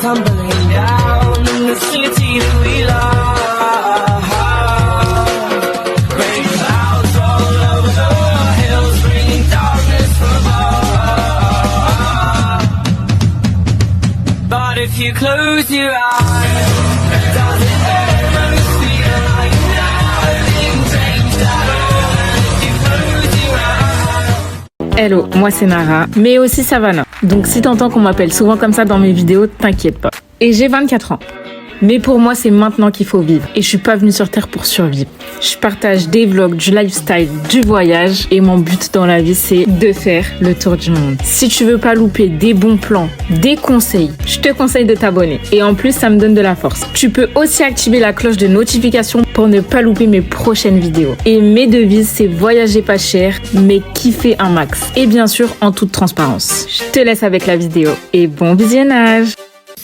tumbling down in the city that we love. Great clouds all over the hills, bringing darkness from above. But if you close your eyes, does it ever feel like nothing changed at all? If you close your eyes. Hello, moi c'est Nara, mais aussi Savannah. Donc si t'entends qu'on m'appelle souvent comme ça dans mes vidéos, t'inquiète pas. Et j'ai 24 ans. Mais pour moi, c'est maintenant qu'il faut vivre. Et je suis pas venue sur Terre pour survivre. Je partage des vlogs, du lifestyle, du voyage. Et mon but dans la vie, c'est de faire le tour du monde. Si tu veux pas louper des bons plans, des conseils, je te conseille de t'abonner. Et en plus, ça me donne de la force. Tu peux aussi activer la cloche de notification pour ne pas louper mes prochaines vidéos. Et mes devises, c'est voyager pas cher, mais kiffer un max. Et bien sûr, en toute transparence. Je te laisse avec la vidéo. Et bon visionnage!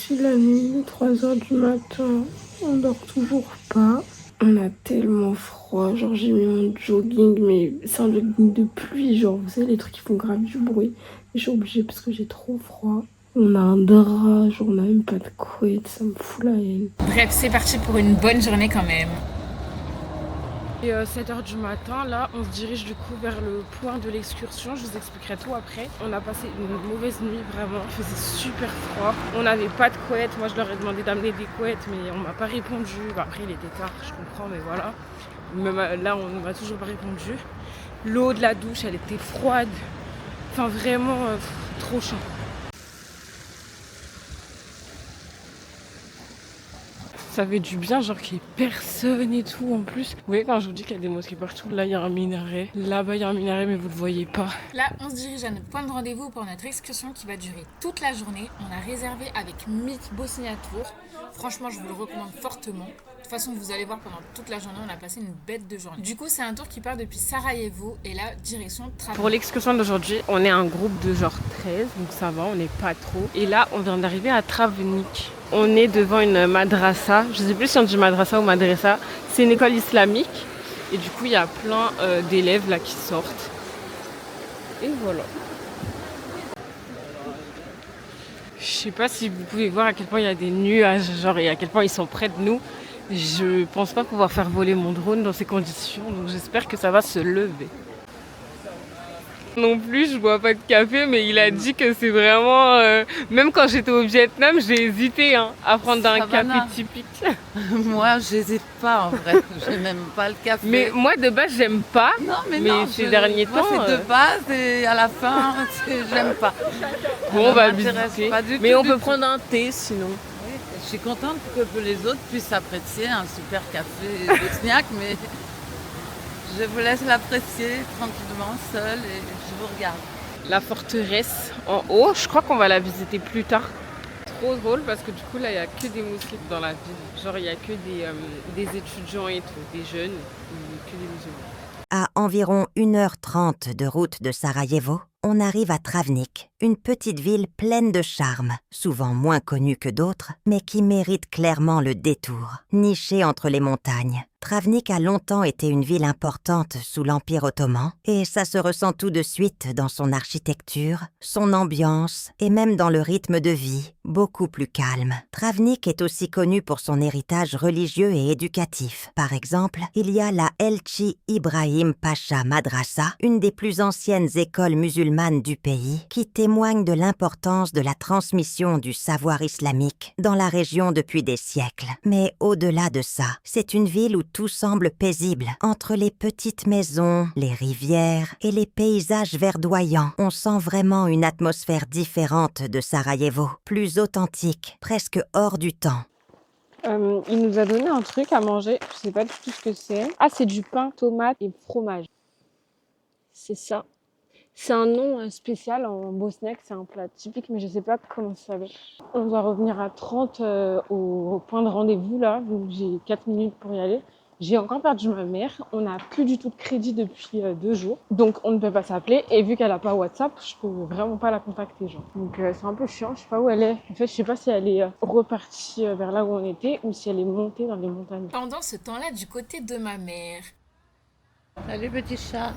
C'est la nuit, 3h du matin, on dort toujours pas. On a tellement froid, genre j'ai mis mon jogging, mais c'est un jogging de pluie, genre vous savez les trucs qui font grave du bruit. Je suis obligée parce que j'ai trop froid. On a un drap, genre on a même pas de couette, ça me fout la haine. Bref, c'est parti pour une bonne journée quand même. Et 7h du matin, là, on se dirige du coup vers le point de l'excursion. Je vous expliquerai tout après. On a passé une mauvaise nuit, vraiment. Il faisait super froid. On n'avait pas de couette. Moi, je leur ai demandé d'amener des couettes, mais on m'a pas répondu. Bah, après, il était tard, je comprends, mais voilà. Même là, on ne m'a toujours pas répondu. L'eau de la douche, elle était froide. Enfin, vraiment, trop chaud. Ça fait du bien, genre qu'il n'y ait personne et tout en plus. Vous voyez quand je vous dis qu'il y a des mosquées partout, là il y a un minaret, là-bas il y a un minaret mais vous le voyez pas. Là, on se dirige à notre point de rendez-vous pour notre excursion qui va durer toute la journée. On a réservé avec Mythe Bosnia Tour. Franchement, je vous le recommande fortement. De toute façon, vous allez voir, pendant toute la journée, on a passé une bête de journée. Du coup, c'est un tour qui part depuis Sarajevo et là, direction Travnik. Pour l'excursion d'aujourd'hui, on est un groupe de genre 13, donc ça va, on n'est pas trop. Et là, on vient d'arriver à Travnik. On est devant une madrasa, je sais plus si on dit madrasa ou madressa. C'est une école islamique et du coup, il y a plein d'élèves là qui sortent. Et voilà. Je sais pas si vous pouvez voir à quel point il y a des nuages, genre et à quel point ils sont près de nous. Je pense pas pouvoir faire voler mon drone dans ces conditions, donc j'espère que ça va se lever. Non plus, je bois pas de café, mais il a dit que c'est vraiment... même quand j'étais au Vietnam, j'ai hésité à prendre un café typique. Moi, j'hésite pas en vrai, j'aime même pas le café. Mais moi, de base, j'aime pas. Non, mais ces derniers moi, temps... c'est de base et à la fin, j'aime pas. Bon, on va visiter. Mais on peut prendre un thé sinon. Oui, je suis contente que les autres puissent apprécier un super café bosniaque, mais je vous laisse l'apprécier tranquillement, seul, et je vous regarde. La forteresse en haut, je crois qu'on va la visiter plus tard. Trop drôle parce que du coup là il n'y a que des musulmans dans la ville. Genre il n'y a que des étudiants et tout, des jeunes, que des musulmans. À environ 1h30 de route de Sarajevo, on arrive à Travnik, une petite ville pleine de charme, souvent moins connue que d'autres, mais qui mérite clairement le détour. Nichée entre les montagnes, Travnik a longtemps été une ville importante sous l'Empire ottoman, et ça se ressent tout de suite dans son architecture, son ambiance et même dans le rythme de vie, beaucoup plus calme. Travnik est aussi connu pour son héritage religieux et éducatif. Par exemple, il y a la Elchi Ibrahim Pasha Madrasa, une des plus anciennes écoles musulmanes du pays, qui témoigne de l'importance de la transmission du savoir islamique dans la région depuis des siècles. Mais au-delà de ça, c'est une ville où tout semble paisible. Entre les petites maisons, les rivières et les paysages verdoyants, on sent vraiment une atmosphère différente de Sarajevo, plus authentique, presque hors du temps. Il nous a donné un truc à manger, je sais pas du tout ce que c'est. Ah, c'est du pain, tomate et fromage. C'est ça. C'est un nom spécial en bosniaque, c'est un plat typique, mais je sais pas comment ça s'appelle. On doit revenir à 30 au point de rendez-vous là, donc j'ai 4 minutes pour y aller. J'ai encore perdu ma mère, on n'a plus du tout de crédit depuis 2 jours, donc on ne peut pas s'appeler, et vu qu'elle n'a pas WhatsApp, je peux vraiment pas la contacter, genre. Donc c'est un peu chiant, je sais pas où elle est. En fait, je sais pas si elle est repartie vers là où on était, ou si elle est montée dans les montagnes. Pendant ce temps-là, du côté de ma mère. Salut petit chat.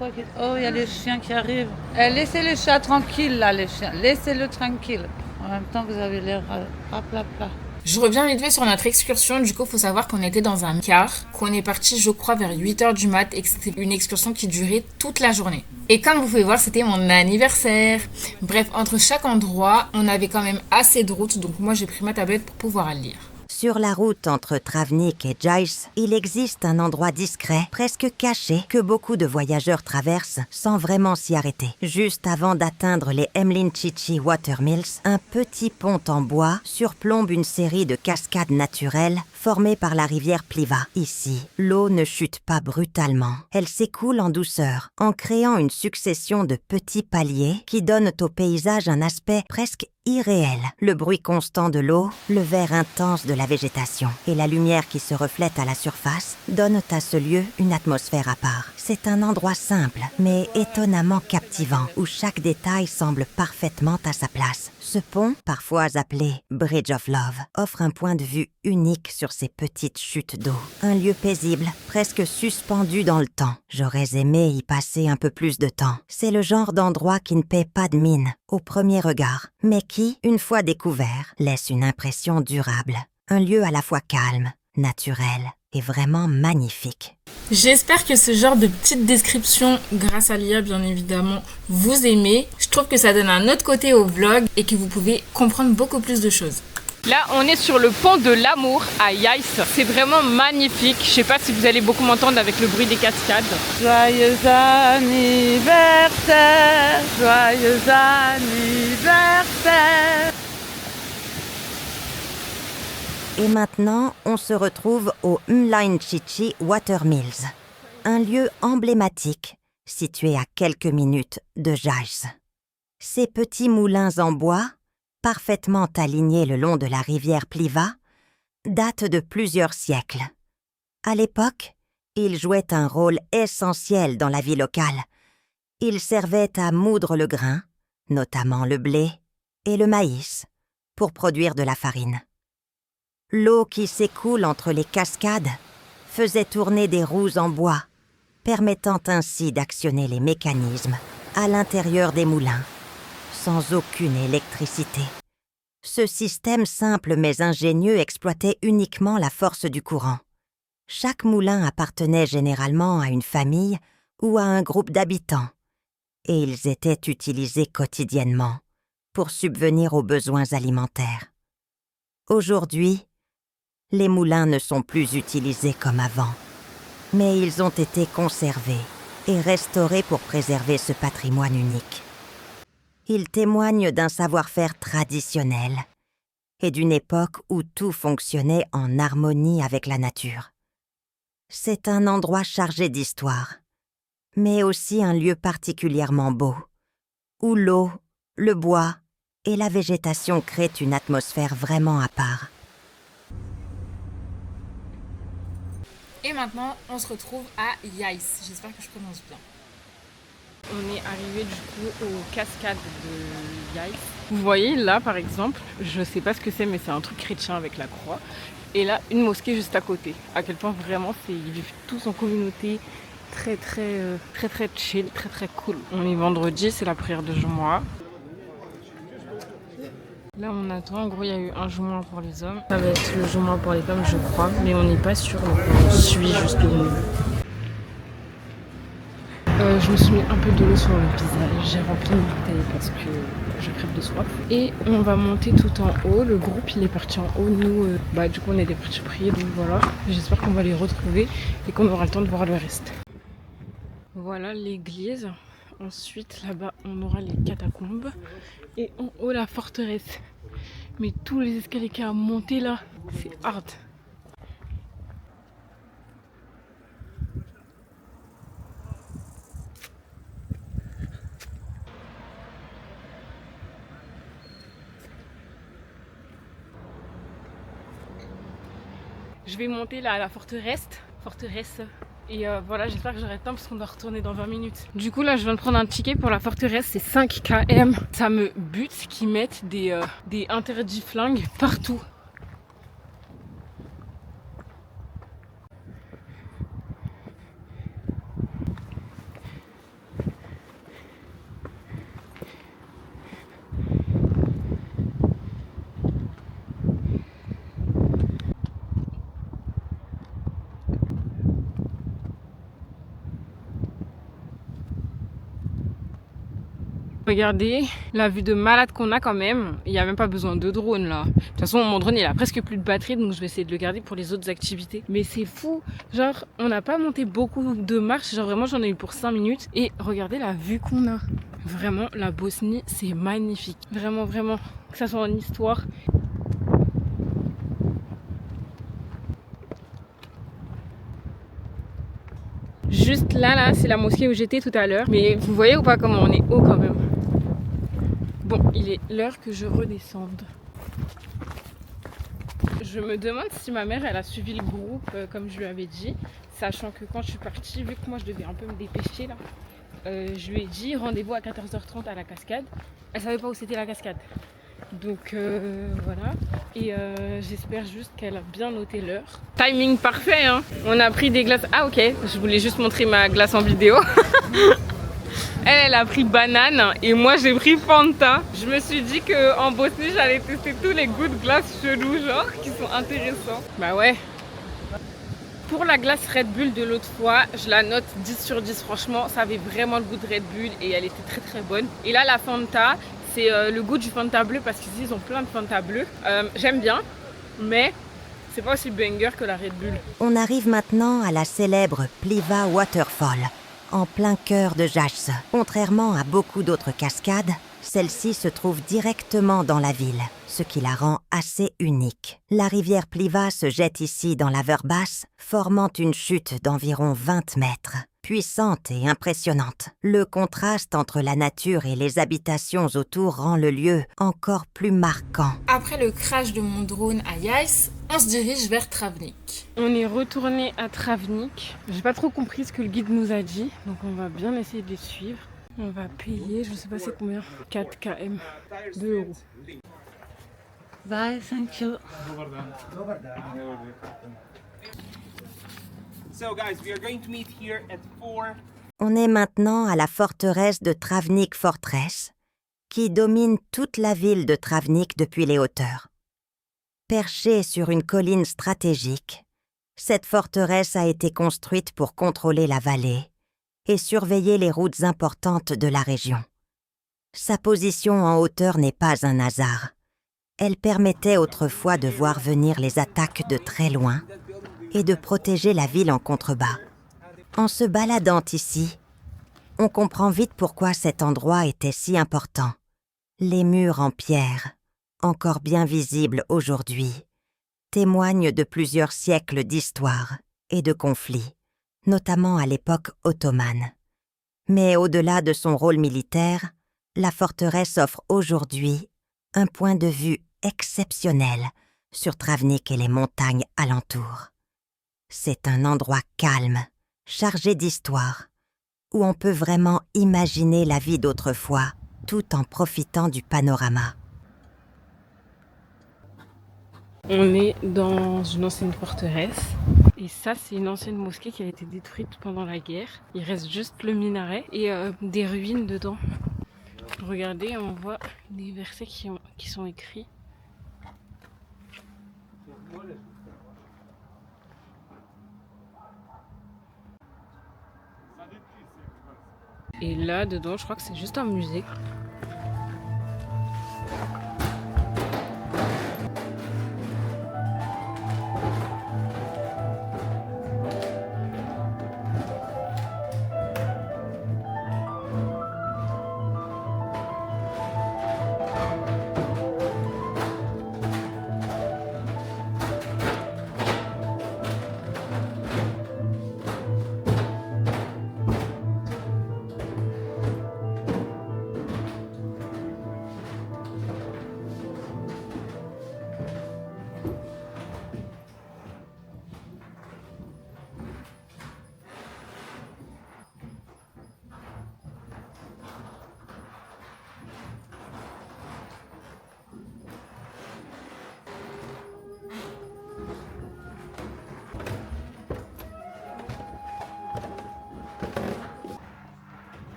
Oh, il y a les chiens qui arrivent. Laissez les chats tranquilles là, les chiens. Laissez-le tranquille. En même temps, vous avez l'air raplapla. Je reviens vite fait sur notre excursion. Du coup, faut savoir qu'on était dans un car, qu'on est parti, je crois, vers 8h du mat et que c'était une excursion qui durait toute la journée. Et comme vous pouvez voir, c'était mon anniversaire. Bref, entre chaque endroit, on avait quand même assez de route, donc moi j'ai pris ma tablette pour pouvoir lire. Sur la route entre Travnik et Jais, il existe un endroit discret, presque caché, que beaucoup de voyageurs traversent sans vraiment s'y arrêter. Juste avant d'atteindre les Emlynchichi Watermills, un petit pont en bois surplombe une série de cascades naturelles formées par la rivière Pliva. Ici, l'eau ne chute pas brutalement. Elle s'écoule en douceur, en créant une succession de petits paliers qui donnent au paysage un aspect presque irréel. Le bruit constant de l'eau, le vert intense de la végétation et la lumière qui se reflète à la surface donnent à ce lieu une atmosphère à part. C'est un endroit simple, mais étonnamment captivant, où chaque détail semble parfaitement à sa place. Ce pont, parfois appelé Bridge of Love, offre un point de vue unique sur ces petites chutes d'eau. Un lieu paisible, presque suspendu dans le temps. J'aurais aimé y passer un peu plus de temps. C'est le genre d'endroit qui ne paie pas de mine, au premier regard, mais qui, une fois découvert, laisse une impression durable. Un lieu à la fois calme, naturel et vraiment magnifique. J'espère que ce genre de petite description, grâce à l'IA bien évidemment, vous aimez. Je trouve que ça donne un autre côté au vlog et que vous pouvez comprendre beaucoup plus de choses. Là, on est sur le pont de l'amour à Yais. C'est vraiment magnifique. Je sais pas si vous allez beaucoup m'entendre avec le bruit des cascades. Joyeux anniversaire, joyeux anniversaire. Et maintenant, on se retrouve au Emlynchichi Watermills, un lieu emblématique situé à quelques minutes de Jais. Ces petits moulins en bois, parfaitement alignés le long de la rivière Pliva, datent de plusieurs siècles. À l'époque, ils jouaient un rôle essentiel dans la vie locale. Ils servaient à moudre le grain, notamment le blé et le maïs, pour produire de la farine. L'eau qui s'écoule entre les cascades faisait tourner des roues en bois, permettant ainsi d'actionner les mécanismes à l'intérieur des moulins, sans aucune électricité. Ce système simple mais ingénieux exploitait uniquement la force du courant. Chaque moulin appartenait généralement à une famille ou à un groupe d'habitants, et ils étaient utilisés quotidiennement pour subvenir aux besoins alimentaires. Aujourd'hui, les moulins ne sont plus utilisés comme avant, mais ils ont été conservés et restaurés pour préserver ce patrimoine unique. Ils témoignent d'un savoir-faire traditionnel et d'une époque où tout fonctionnait en harmonie avec la nature. C'est un endroit chargé d'histoire, mais aussi un lieu particulièrement beau, où l'eau, le bois et la végétation créent une atmosphère vraiment à part. Et maintenant, on se retrouve à Yais. J'espère que je prononce bien. On est arrivé du coup aux cascades de Yais. Vous voyez là par exemple, je sais pas ce que c'est mais c'est un truc chrétien avec la croix. Et là une mosquée juste à côté. À quel point vraiment ils vivent tous en communauté, très chill, très cool. On est vendredi, c'est la prière de Jumu'ah. Là on attend, en gros il y a eu un Jumu'ah pour les hommes. Ça va être le Jumu'ah pour les femmes je crois, mais on n'est pas sûr donc on suit juste au milieu. Je me suis mis un peu de l'eau sur le visage, j'ai rempli une bouteille parce que je crève de soif. Et on va monter tout en haut, le groupe il est parti en haut, nous du coup on était partis prier donc voilà. J'espère qu'on va les retrouver et qu'on aura le temps de voir le reste. Voilà l'église, ensuite là-bas on aura les catacombes et en haut la forteresse. Mais tous les escaliers qu'il y a à monter là, c'est hard. Je vais monter là à la forteresse. Et voilà, j'espère que j'aurai le temps parce qu'on doit retourner dans 20 minutes. Du coup là je viens de prendre un ticket pour la forteresse, c'est 5 km. Ça me bute qu'ils mettent des interdits flingues partout. Regardez la vue de malade qu'on a quand même. Il n'y a même pas besoin de drone là. De toute façon, mon drone il a presque plus de batterie, donc je vais essayer de le garder pour les autres activités. Mais c'est fou. Genre, on n'a pas monté beaucoup de marches. Genre vraiment, j'en ai eu pour 5 minutes. Et regardez la vue qu'on a. Vraiment, la Bosnie, c'est magnifique. Vraiment, vraiment. Que ça soit en histoire. Juste là, c'est la mosquée où j'étais tout à l'heure. Mais vous voyez ou pas comment on est haut quand même. Bon, il est l'heure que je redescende. Je me demande si ma mère, elle a suivi le groupe comme je lui avais dit. Sachant que quand je suis partie, vu que moi je devais un peu me dépêcher là, je lui ai dit rendez-vous à 14h30 à la cascade. Elle savait pas où c'était la cascade. Donc voilà. Et j'espère juste qu'elle a bien noté l'heure. Timing parfait hein. On a pris des glaces. Ah ok, je voulais juste montrer ma glace en vidéo. Elle a pris banane et moi j'ai pris Fanta. Je me suis dit qu'en Bosnie j'allais tester tous les goûts de glace chelous genre qui sont intéressants. Bah ouais. Pour la glace Red Bull de l'autre fois, je la note 10 sur 10 franchement. Ça avait vraiment le goût de Red Bull et elle était très très bonne. Et là la Fanta, c'est le goût du Fanta bleu parce qu'ici ils ont plein de Fanta bleu. J'aime bien, mais c'est pas aussi banger que la Red Bull. On arrive maintenant à la célèbre Pliva Waterfall, en plein cœur de Jajce. Contrairement à beaucoup d'autres cascades, celle-ci se trouve directement dans la ville, ce qui la rend assez unique. La rivière Pliva se jette ici dans la Vrbasse, formant une chute d'environ 20 mètres. Puissante et impressionnante. Le contraste entre la nature et les habitations autour rend le lieu encore plus marquant. Après le crash de mon drone à Yais, on se dirige vers Travnik. On est retourné à Travnik. J'ai pas trop compris ce que le guide nous a dit, donc on va bien essayer de les suivre. On va payer, je sais pas c'est combien, 4 km, 2 €. Bye, thank you. So guys, we are going to meet here at 4. On est maintenant à la forteresse de Travnik Fortress, qui domine toute la ville de Travnik depuis les hauteurs. Perchée sur une colline stratégique, cette forteresse a été construite pour contrôler la vallée et surveiller les routes importantes de la région. Sa position en hauteur n'est pas un hasard. Elle permettait autrefois de voir venir les attaques de très loin et de protéger la ville en contrebas. En se baladant ici, on comprend vite pourquoi cet endroit était si important. Les murs en pierre, encore bien visibles aujourd'hui, témoignent de plusieurs siècles d'histoire et de conflits, notamment à l'époque ottomane. Mais au-delà de son rôle militaire, la forteresse offre aujourd'hui un point de vue exceptionnel sur Travnik et les montagnes alentours. C'est un endroit calme, chargé d'histoire, où on peut vraiment imaginer la vie d'autrefois tout en profitant du panorama. On est dans une ancienne forteresse et ça c'est une ancienne mosquée qui a été détruite pendant la guerre. Il reste juste le minaret et des ruines dedans. Regardez, on voit des versets qui sont écrits. Et là dedans je crois que c'est juste un musée.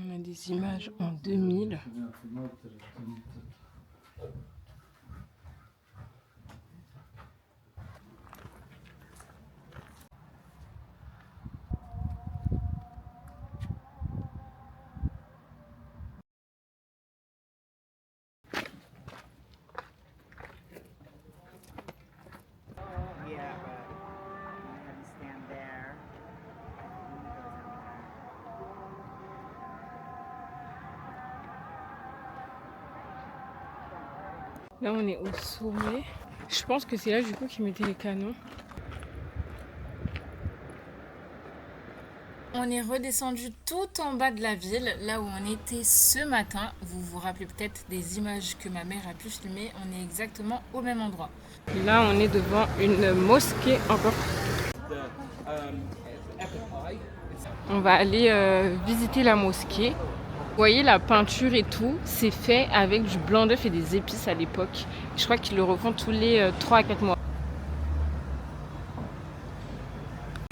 On a des images en 2000. Là, on est au sommet. Je pense que c'est là, du coup, qu'ils mettaient les canons. On est redescendu tout en bas de la ville, là où on était ce matin. Vous vous rappelez peut-être des images que ma mère a pu filmer. On est exactement au même endroit. Là, on est devant une mosquée encore. On va aller visiter la mosquée. Vous voyez la peinture et tout, c'est fait avec du blanc d'œuf et des épices à l'époque. Je crois qu'ils le refont tous les 3 à 4 mois.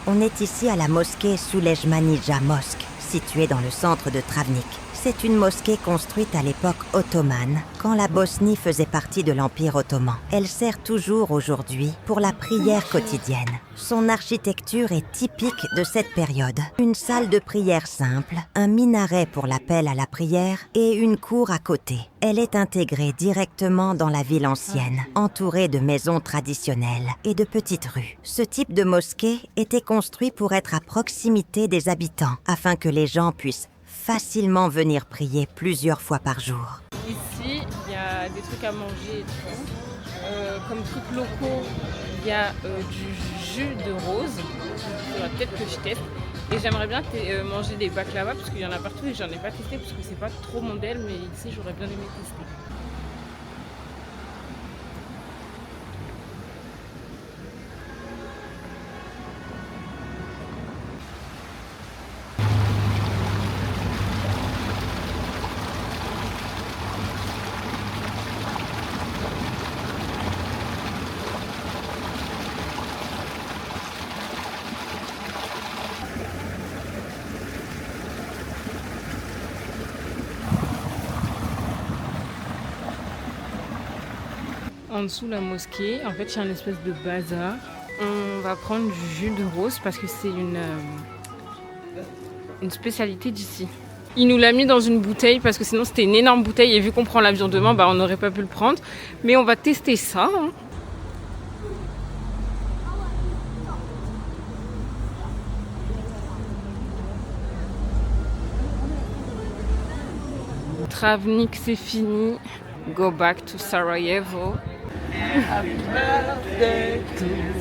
On est ici à la mosquée Sulejmanija Mosque, située dans le centre de Travnik. C'est une mosquée construite à l'époque ottomane, quand la Bosnie faisait partie de l'Empire ottoman. Elle sert toujours aujourd'hui pour la prière quotidienne. Son architecture est typique de cette période. Une salle de prière simple, un minaret pour l'appel à la prière et une cour à côté. Elle est intégrée directement dans la ville ancienne, entourée de maisons traditionnelles et de petites rues. Ce type de mosquée était construit pour être à proximité des habitants, afin que les gens puissent facilement venir prier plusieurs fois par jour. Ici, il y a des trucs à manger et tout. Comme trucs locaux, il y a du jus de rose. Il faudra peut-être que je teste. Et j'aimerais bien manger des baklava parce qu'il y en a partout et j'en ai pas testé parce que c'est pas trop mon modèle, mais ici j'aurais bien aimé tester. En dessous la mosquée, en fait, il y a une espèce de bazar. On va prendre du jus de rose parce que c'est une spécialité d'ici. Il nous l'a mis dans une bouteille parce que sinon c'était une énorme bouteille et vu qu'on prend l'avion demain, on n'aurait pas pu le prendre. Mais on va tester ça. Travnik, c'est fini. Go back to Sarajevo. Happy birthday to you,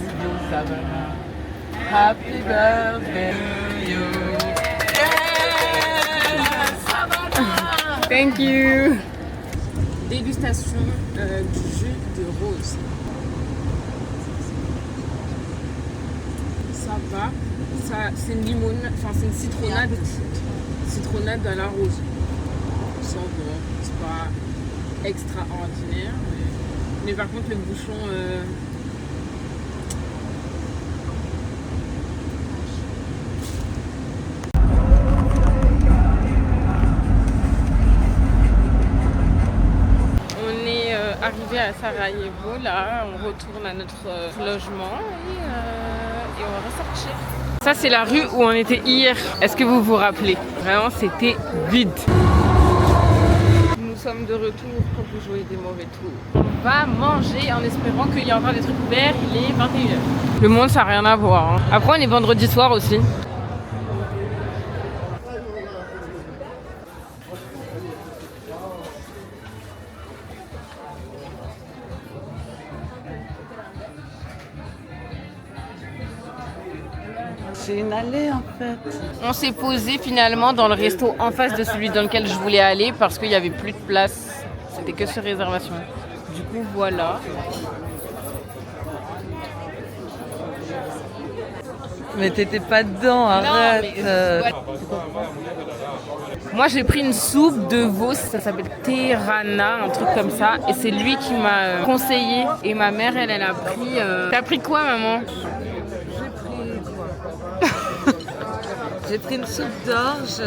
Savannah. Happy birthday to you. Yes, Savannah. Thank you. Dégustation du jus de rose. Ça va. Ça, c'est une limonade, enfin c'est une citronnade. Citronnade à la rose. Ça va. C'est pas extraordinaire. Mais par contre le bouchon on est arrivé à Sarajevo, là on retourne à notre logement et on va ressortir. Ça c'est la rue où on était hier, est-ce que vous vous rappelez? Vraiment c'était vide. Nous sommes de retour pour vous jouer des mauvais tours. On va manger en espérant qu'il y a encore des trucs ouverts, il est 21h. Le monde ça n'a rien à voir. Hein. Après on est vendredi soir aussi. C'est une allée en fait. On s'est posé finalement dans le resto en face de celui dans lequel je voulais aller parce qu'il n'y avait plus de place. C'était que sur réservation. Du coup voilà. Mais t'étais pas dedans, arrête. Moi j'ai pris une soupe de veau, ça s'appelle Terana, un truc comme ça. Et c'est lui qui m'a conseillé. Et ma mère elle a pris... T'as pris quoi maman? J'ai pris une soupe d'orge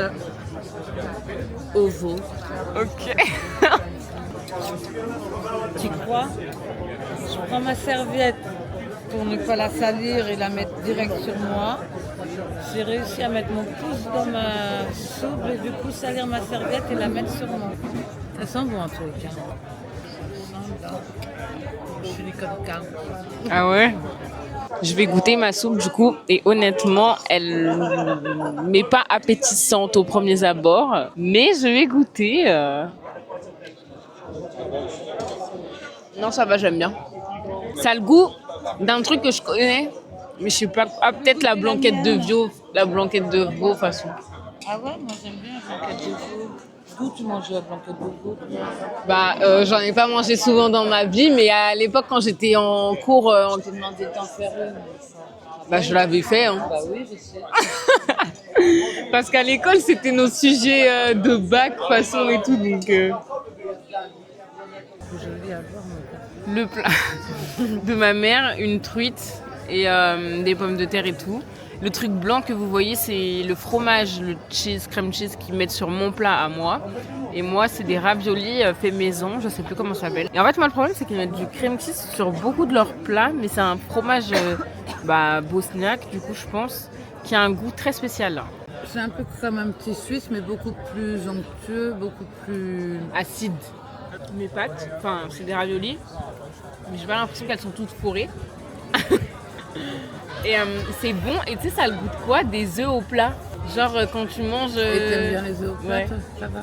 au veau. Ok. Tu crois? Je prends ma serviette pour ne pas la salir et la mettre direct sur moi. J'ai réussi à mettre mon pouce dans ma soupe et du coup salir ma serviette et la mettre sur moi. Ça sent bon en tout cas. Ça sent bon. Je suis comme ça. Ah ouais? Je vais goûter ma soupe du coup et honnêtement elle m'est pas appétissante aux premiers abords mais je vais goûter. Non, ça va, j'aime bien. Ça a le goût d'un truc que je connais, mais je sais pas. Ah, peut-être la blanquette de veau. La blanquette de veau, façon. Ah ouais, moi j'aime bien la blanquette de veau. D'où tu manges la blanquette de veau? Bah, j'en ai pas mangé souvent dans ma vie, mais à l'époque, quand j'étais en cours, Je t'ai demandé d'en faire une. Mais ça... bah, je l'avais fait. Hein. Bah oui, je sais. Parce qu'à l'école, c'était nos sujets de bac, façon et tout, donc... Joli à voir, mon gars. Le plat de ma mère, une truite et des pommes de terre et tout. Le truc blanc que vous voyez, c'est le fromage, le cheese, crème cheese qu'ils mettent sur mon plat à moi. Et moi, c'est des raviolis faits maison, je sais plus comment ça s'appelle. Et en fait, moi, le problème, c'est qu'ils mettent du crème cheese sur beaucoup de leurs plats, mais c'est un fromage bosniaque, du coup, je pense, qui a un goût très spécial. C'est un peu comme un petit suisse, mais beaucoup plus onctueux, beaucoup plus... Acide. Mes pâtes, enfin, c'est des raviolis, mais j'ai pas l'impression qu'elles sont toutes fourrées. Et c'est bon, et tu sais, ça a le goût de quoi? Des œufs au plat. Genre quand tu manges. Et t'aimes bien les œufs au plat, ouais. toi, ça va?